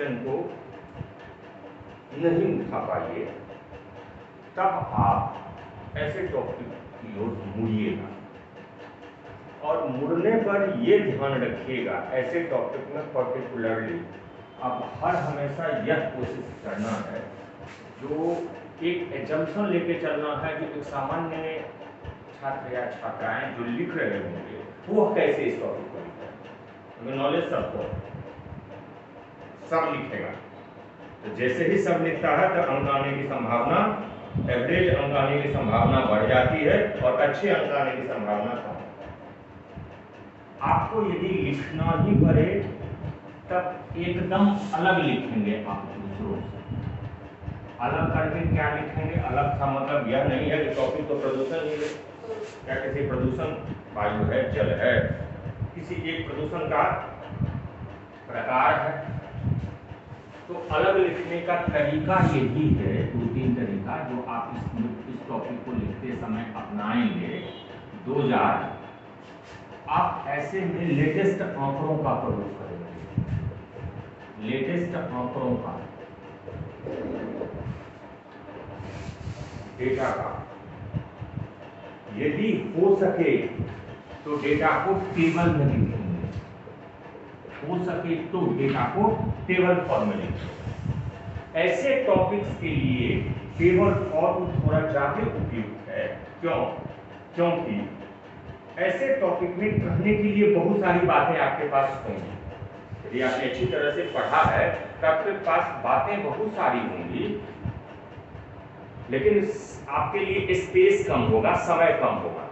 को नहीं उठा पाइए तब आप ऐसे टॉपिक की ओर मुड़िएगा और मुड़ने पर ये ध्यान रखिएगा ऐसे टॉपिक में पर्टिकुलरली आप हर हमेशा यह कोशिश करना है जो एक एजम्पशन लेके चलना है कि एक सामान्य छात्र या छात्राएं जो लिख रहे होंगे वो कैसे इस टॉपिक को लिख रहे हैं। नॉलेज सबको सब लिखेगा तो जैसे ही सब लिखता है तो अंक आने की संभावना एवरेज अंक आने की संभावना बढ़ जाती है और अच्छे अंक आने की संभावना कम। आपको यदि लिखना ही पड़े तब एकदम अलग लिखेंगे आप दूसरों से। अलग करके क्या लिखेंगे? अलग का मतलब यह नहीं है कि टॉपिक तो प्रदूषण ही है, क्या किसी प्रदूषण वायु है, जल है, किसी एक प्रदूषण का प्रकार है। तो अलग लिखने का तरीका यही है, दो तीन तरीका जो आप इस टॉपिक को लिखते समय अपनाएंगे। 2000 आप ऐसे में लेटेस्ट आंकड़ों का प्रयोग करेंगे। लेटेस्ट आंकड़ों का, डेटा का, यदि हो सके तो डेटा को टेबल में लिखेंगे। हो सके तो डेटा को टेबल फॉर्म में लिखेंगे। ऐसे टॉपिक्स के लिए टेबल फॉर्म थोड़ा ज्यादा उपयुक्त है। क्यों? क्योंकि ऐसे टॉपिक में कहने के लिए बहुत सारी बातें आपके पास होंगी। यदि आपने अच्छी तरह से पढ़ा है तो आपके पास बातें बहुत सारी होंगी, लेकिन आपके लिए स्पेस कम होगा, समय कम होगा।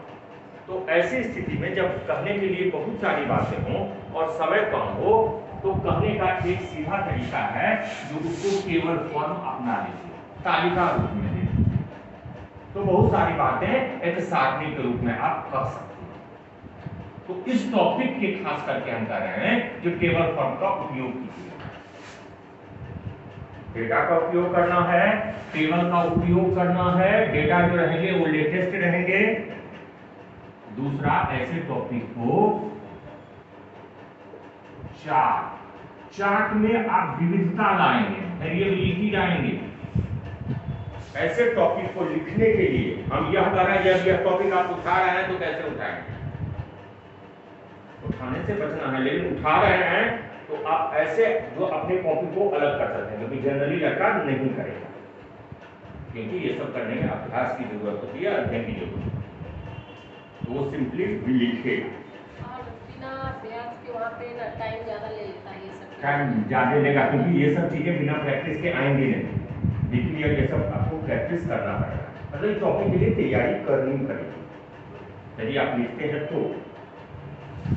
तो ऐसी स्थिति में जब कहने के लिए बहुत सारी बातें हों और समय कम हो तो कहने का एक सीधा तरीका है जो उसको टेबल फॉर्म अपना लीजिए, तालिका रूप में दे दीजिए। तो बहुत सारी बातें एक सारणी के रूप में आप कह सकते हैं। तो इस टॉपिक के खास करके हम कह रहे हैं जो टेबल फॉर्म का उपयोग कीजिए। डेटा का उपयोग करना है, टेबल का उपयोग करना है। डेटा जो रहेंगे वो लेटेस्ट रहेंगे। दूसरा, ऐसे टॉपिक को चार्ट में आप विविधता लाएंगे, वेरिएबिलिटी लाएंगे। ऐसे टॉपिक को लिखने के लिए हम यह कह रहे हैं जब यह टॉपिक आप उठा रहे हैं तो कैसे उठाएंगे? उठाने से बचना है, लेकिन उठा रहे हैं तो आप ऐसे जो अपने कॉपी को अलग कर सकते हैं, क्योंकि जनरली लड़का नहीं करेगा, क्योंकि ये सब करने में अभ्यास की जरूरत होती है, अध्ययन की जरूरत होती है। तो वो सिंपली लिखेगा और बिना अभ्यास के वहाँ पे ना टाइम ज़्यादा ले लेता है। ये सब टाइम ज़्यादा लेगा, क्योंकि ये सब चीज़ें बिना प्रैक्टिस के आएंगी नहीं। लेकिन ये सब आपको प्रैक्टिस करना पड़ेगा, मतलब टॉपिक के लिए तैयारी करनी पड़ेगी। यदि आप लिखते हैं तो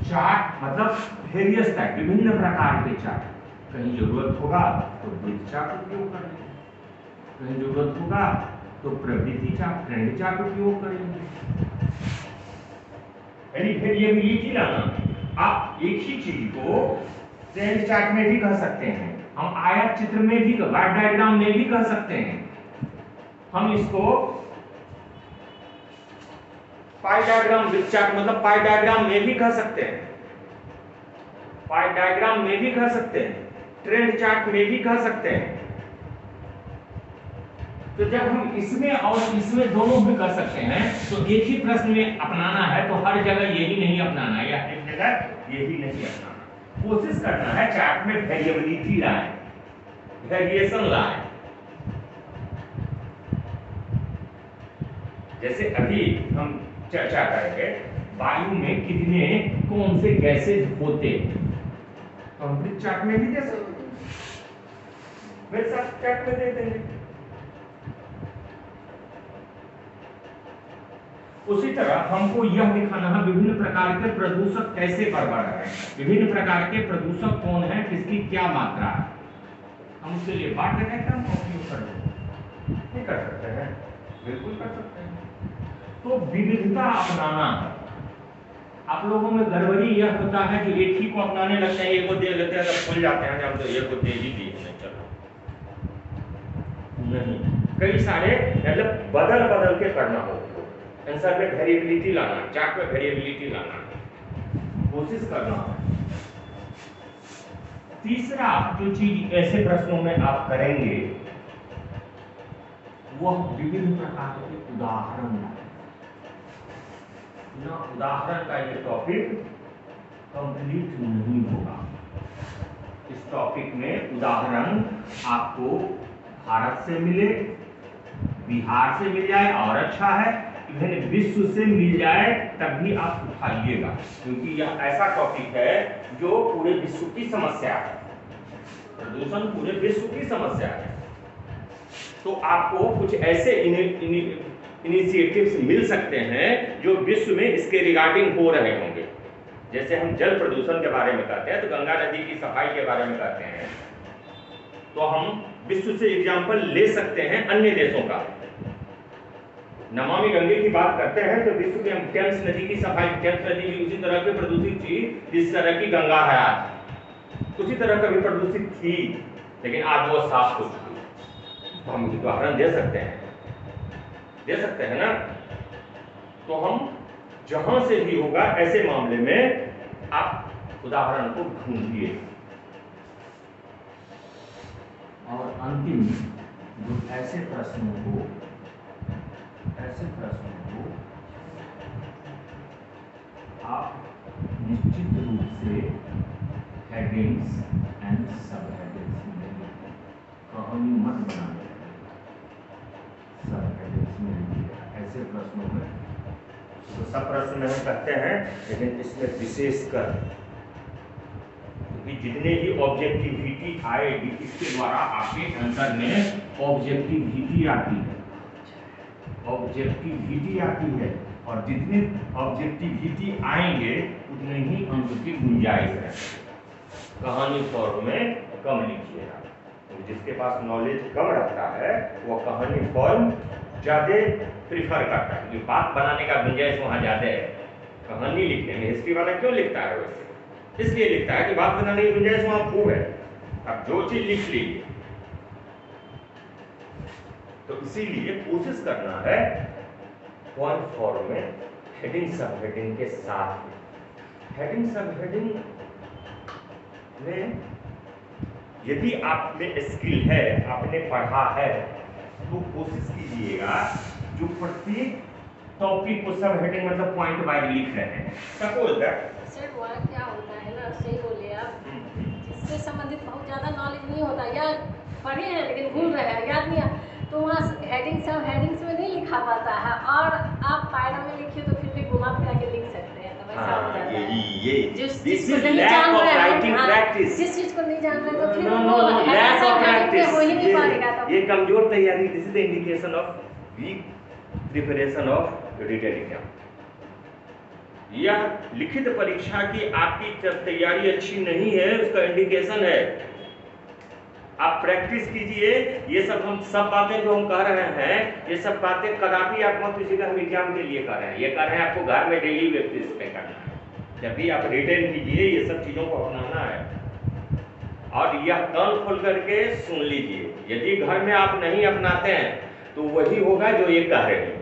चार्ट मतलब वेरियस टाइप, विभिन्न प्रकार के चार्ट। कहीं जरूरत होगा तो ब्रिज चार्ट उपयोग करेंगे, कहीं जरूरत होगा तो प्रवृत्ति चार्ट, ट्रेंड चार्ट उपयोग करेंगे। यानी वेरिएबिलिटी लाना। आप एक ही चीज को ट्रेंड चार्ट में भी कह सकते हैं, हम आयत चित्र में भी, वाइट डायग्राम में भी कह सकते हैं। हम इसको पाई डायग्राम, ब्रिज चार्ट मतलब पाई डायग्राम में भी कह सकते हैं, पाई डायग्राम में भी कह सकते हैं, ट्रेंड चार्ट में भी कह सकते हैं। तो जब हम इसमें और इसमें दोनों भी कर सकते हैं तो एक ही प्रश्न में अपनाना है तो हर जगह यही नहीं अपनाना है, या एक जगह यही नहीं अपनाना। कोशिश करना है चार्ट में वेरिएबिलिटी लाए, वेरिएशन लाए। जैसे अभी हम चर्चा करेंगे वायु में कितने कौन से गैसेज होते हैं, तो हम ब्रिज चार्ट में भी दे सकते हैं, मेरे साथ चार्ट में दे देंगे। उसी तरह हमको यह दिखाना है विभिन्न प्रकार के प्रदूषक कैसे बढ़ रहे हैं, विभिन्न प्रकार के प्रदूषक कौन है, किसकी क्या मात्रा है। हम उसके लिए वाटर डायग्राम का उपयोग कर नहीं कर सकते हैं? बिल्कुल कर सकते हैं। तो विविधता अपनाना है। आप लोगों में गड़बड़ी यह होता है कि एक ही को अपनाने लगते हैं, एक को दे लेते हैं तो भूल जाते हैं जब तो एक को दे ही दी नहीं, चलो नहीं, कई सारे मतलब बदल बदल के करना हो। आंसर में वेरिएबिलिटी लाना, चार्ट में वेरिएबिलिटी लाना, कोशिश करना है। तीसरा जो चीज ऐसे प्रश्नों में आप करेंगे वह विभिन्न प्रकार के उदाहरण ना, उदाहरण का ये टॉपिक कंप्लीट नहीं होगा। इस टॉपिक में उदाहरण आपको भारत से मिले, बिहार से मिल जाए और अच्छा है, इवन विश्व से मिल जाए तब भी आप उठाइएगा, क्योंकि यह ऐसा टॉपिक है जो पूरे विश्व की समस्या है। प्रदूषण पूरे विश्व की समस्या है। तो आपको कुछ ऐसे इनिशिएटिव्स मिल सकते हैं जो विश्व में इसके रिगार्डिंग हो रहे होंगे। जैसे हम जल प्रदूषण के बारे में कहते हैं तो गंगा नदी की सफाई के बारे में कहते हैं, तो हम विश्व से एग्जाम्पल ले सकते हैं अन्य देशों का। नमामि गंगे की बात करते हैं तो विश्व में हम टेम्स नदी की सफाई, टेम्स नदी भी उसी तरह की प्रदूषित थी जिस तरह की गंगा है आज, उसी तरह कभी प्रदूषित थी, लेकिन आज वो साफ हो चुकी है। तो हम उदाहरण दे सकते हैं ना। तो हम जहां से भी होगा ऐसे मामले में आप उदाहरण को ढूंढिए। और अंतिम जो ऐसे प्रश्नों को आप निश्चित रूप से हेडिंग्स एंड सब हेडिंग्स में कहानी मत बनाने, सब हेडिंग्स में लिखिएगा ऐसे प्रश्नों में। तो सब प्रश्न में हम कहते हैं, लेकिन इसमें विशेषकर क्योंकि जितने भी ऑब्जेक्टिविटी आएगी इसके द्वारा आपके आंसर में ऑब्जेक्टिविटी आती है, और जितने ऑब्जेक्टिविटी आएंगे उतने ही अंक की गुंजाइश है। कहानी फॉर्म में कम लिखिएगा, तो जिसके पास नॉलेज कम रहता है वह कहानी फॉर्म ज्यादा प्रिफर करता है, क्योंकि बात बनाने का गुंजाइश वहां ज्यादा है। कहानी लिखने में हिस्ट्री वाला क्यों लिखता है? वैसे इसलिए लिखता है कि बात बनाने की गुंजाइश वहां खूब है। अब जो चीज लिख लीजिए, तो इसीलिए कोशिश करना है पॉइंट फॉर्म में हेडिंग सब हेडिंग के साथ। हेडिंग सब हेडिंग में यदि आप में स्किल है, आपने पढ़ा है, तो कोशिश कीजिएगा जो प्रत्येक टॉपिक को सब हेडिंग मतलब पॉइंट वाइज लिख रहे हैं। सपोज दैट सर वहाँ क्या होता है ना, सही बोले आप, जिससे संबंधित बहुत ज़्यादा नॉलेज नहीं होता या पढ़े हैं लेकिन भूल रहे हैं, याद नहीं, तो वहाँ हेडिंग सब हेडिंग्स में नहीं लिखा पाता है, और आप पायरा में लिखिए तो फिर भी घुमा फिरा के लिख सकते हैं, तो वैसा हो जाता है। जिस चीज़ को नहीं जान रहे हैं, जिस चीज़ को नहीं जान रहे तो फिर वो हो ही नहीं पाएगा। ये कमजोर तैयारी, this is the indication of weak preparation of written exam. यह लिखित परीक्षा की आपकी तैयारी अच्छी नहीं है, उसका इंडिकेशन है। आप प्रैक्टिस कीजिए। ये सब बातें जो हम कह रहे हैं, ये सब बातें कदापि आप मत कीजिएगा हम एग्जाम के लिए कर रहे हैं, ये कर रहे हैं आपको घर में डेली प्रैक्टिस पे करना है। जब भी आप रिटन कीजिए ये सब चीजों को अपनाना है, और यह कान खोल करके सुन लीजिए। यदि घर में आप नहीं अपनाते हैं तो वही होगा जो ये कह रहे हैं,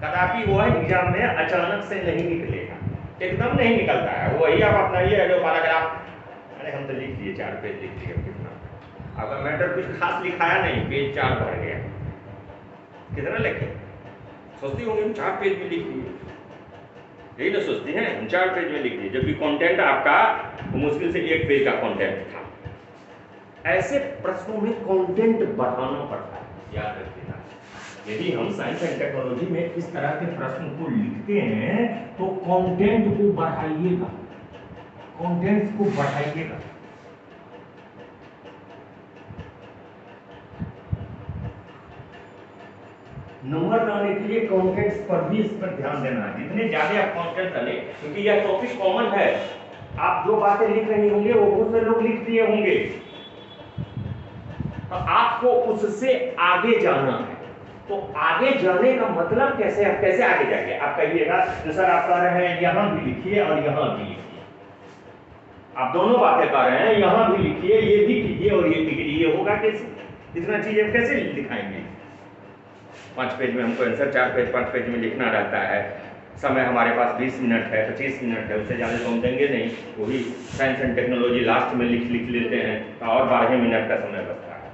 कदापि वह एग्जाम में अचानक से नहीं निकलेगा, एकदम नहीं निकलता है। वही आप अपनाइए जो पैराग्राफ, अरे हम तो लिख दिए 4 पेज लिख दिए, कितना अगर मैटर कुछ खास लिखाया नहीं, पेज 4 भर गया, कितना लिखे? सोचती होंगे हम 4 पेज में लिख दिए, यही ना सोचती हैं हम 4 पेज में लिख दिए, जबकि कंटेंट आपका मुश्किल से 1 पेज का कंटेंट था। ऐसे प्रश्नों में कंटेंट बढ़ाना पड़ता है, याद रखिएगा। यदि हम साइंस एंड टेक्नोलॉजी में इस तरह के प्रश्न को लिखते हैं तो कंटेंट को बढ़ाइएगा, कंटेंट्स को बढ़ाइएगा। नंबर लाने के लिए कंटेंट्स पर भी इस पर ध्यान देना है। जितने ज्यादा आप कंटेंट डालें, क्योंकि यह टॉपिक कॉमन है, आप जो बातें लिख रहे होंगे वो बहुत से लोग लिख दिए होंगे, तो आपको उससे आगे जाना है। तो आगे जाने का मतलब कैसे, आप कैसे आगे जाएंगे? आप कहिएगा तो सर आप कह रहे हैं यहां भी लिखिए और यहां भी लिखिए, आप दोनों बातें कर रहे हैं, यहां भी लिखिए, ये भी कीजिए और ये भी कीजिए, ये होगा कैसे? इतना चीजें कैसे लिखाएंगे? 5 पेज में हमको आंसर 4 पेज 5 पेज में लिखना रहता है, समय हमारे पास 20 मिनट है, 25 मिनट है, उससे ज़्यादा तो हम देंगे नहीं। वही साइंस एंड टेक्नोलॉजी लास्ट में लिख लेते हैं तो और 12 मिनट का समय बचता है।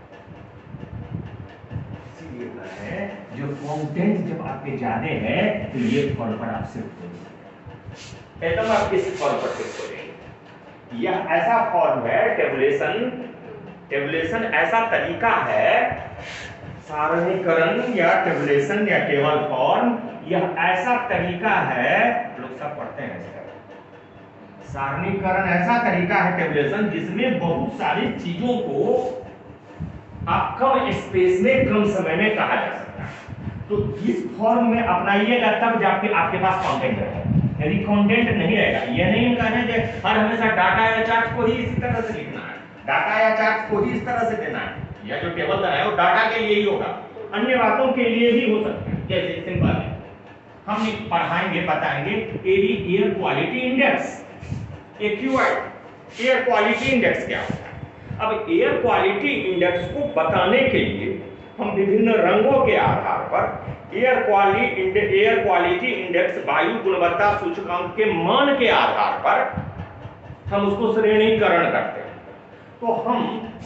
इसीलिए है जो कंटेंट जब आपके ज़्यादा है तो ये फॉर्म पर आप शिफ्ट हो जाएंगे, एकदम आप किसी फॉर्म पर शिफ्ट हो जाएंगे। यह ऐसा फॉर्म है टेबुलेशन ऐसा तरीका है, सारणीकरण या टेबुलेशन या टेबल फॉर्म, यह ऐसा तरीका है, लोग सब पढ़ते हैं इसका। सारणीकरण ऐसा तरीका है टेबुलेशन जिसमें बहुत सारी चीजों को आप कम स्पेस में कम समय में कहा जा सकता है। तो इस फॉर्म में अपनाइएगा तब जाके आपके पास कंटेंट रहेगा। यदि कंटेंट नहीं रहेगा, यह नहीं कहना है हर हमेशा डाटा या चार्ट को ही इसी तरह से लिखना है, डाटा या चार्ट को ही इस तरह से देना है, या जो टेबल बनाया है वो डाटा के लिए ही होगा, अन्य बातों के लिए भी हो सकता है। जैसे सिंपल है, हम पढ़ाएंगे बताएंगे air quality index, AQI, air quality index क्या होता है। अब एयर क्वालिटी इंडेक्स को बताने के लिए हम विभिन्न रंगों के आधार पर एयर क्वालिटी इंडेक्स वायु गुणवत्ता सूचकांक के मान के आधार पर हम उसको श्रेणीकरण करते हैं। तो हम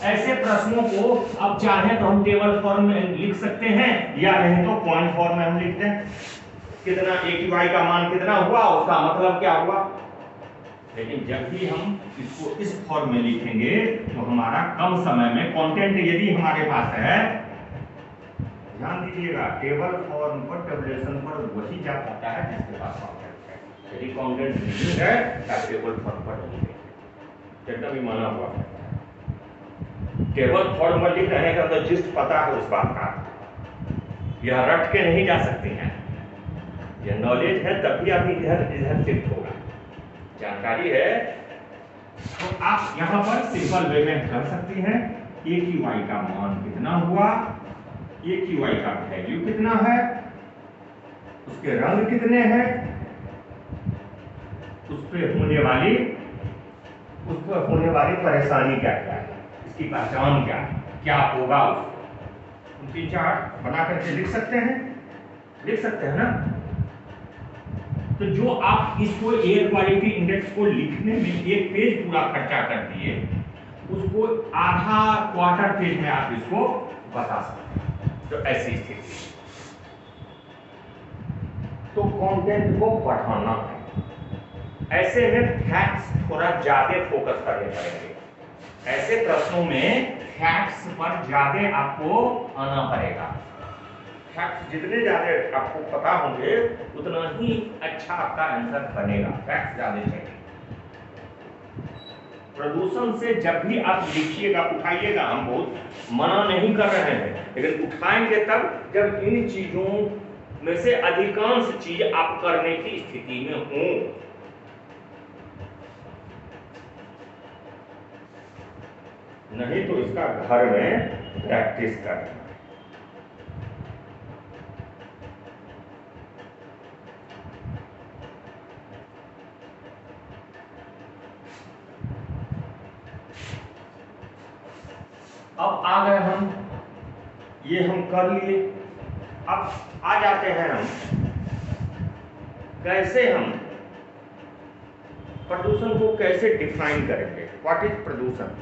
ऐसे प्रश्नों को अब चाहे तो हम टेबल फॉर्म में लिख सकते हैं या नहीं तो पॉइंट फॉर्म में हम लिखते हैं, कितना AQI का मान कितना हुआ, उसका मतलब क्या हुआ। लेकिन जब भी हम इसको इस फॉर्म में लिखेंगे तो हमारा कम समय में कंटेंट यदि हमारे पास है, ध्यान दीजिएगा टेबल फॉर्म पर टेबुलेशन पर वही जा पाता है जिसके पास कंटेंट है। यदि कंटेंट नहीं है तो टेबल फॉर्म पर नहीं लिखेंगे, एकदम ही माना हुआ है। टेबल फॉर्म पर लिख रहे हैं तो जिस्ट पता है उस बात का, यह रट के नहीं जा सकती हैं, यह नॉलेज है तभी आप इधर शिफ्ट होगा, जानकारी है। तो आप यहां पर सिंपल वे में कर सकती हैं AQI का मान कितना हुआ, AQI का वैल्यू कितना है, उसके रंग कितने हैं, उस पर होने वाली परेशानी क्या क्या है, इसकी पहचान क्या होगा, उस 3-4 बना करके लिख सकते हैं ना। तो जो आप इसको एयर क्वालिटी इंडेक्स को लिखने में एक पेज पूरा खर्चा कर दिए, उसको आधा क्वार्टर पेज में आप इसको बता सकते हैं। तो ऐसी स्थिति, तो कंटेंट को बढ़ाना है, ऐसे में फैक्ट्स थोड़ा ज्यादा फोकस करने पड़ेंगे। ऐसे प्रश्नों में फैक्ट्स पर ज्यादा आपको आना पड़ेगा। फैक्ट्स जितने ज्यादा आपको पता होंगे उतना ही अच्छा आपका आंसर बनेगा। फैक्ट्स ज्यादा चाहिए। प्रदूषण से जब भी आप लिखिएगा, उठाइएगा, हम बहुत मना नहीं कर रहे हैं, लेकिन उठाएंगे तब जब इन चीजों में से अधिकांश चीज आप करने की स्थिति में हो। नहीं तो इसका घर में प्रैक्टिस करना। अब आ गए हम, ये हम कर लिए। अब आ जाते हैं हम कैसे हम प्रदूषण को कैसे डिफाइन करेंगे। व्हाट इज प्रदूषण।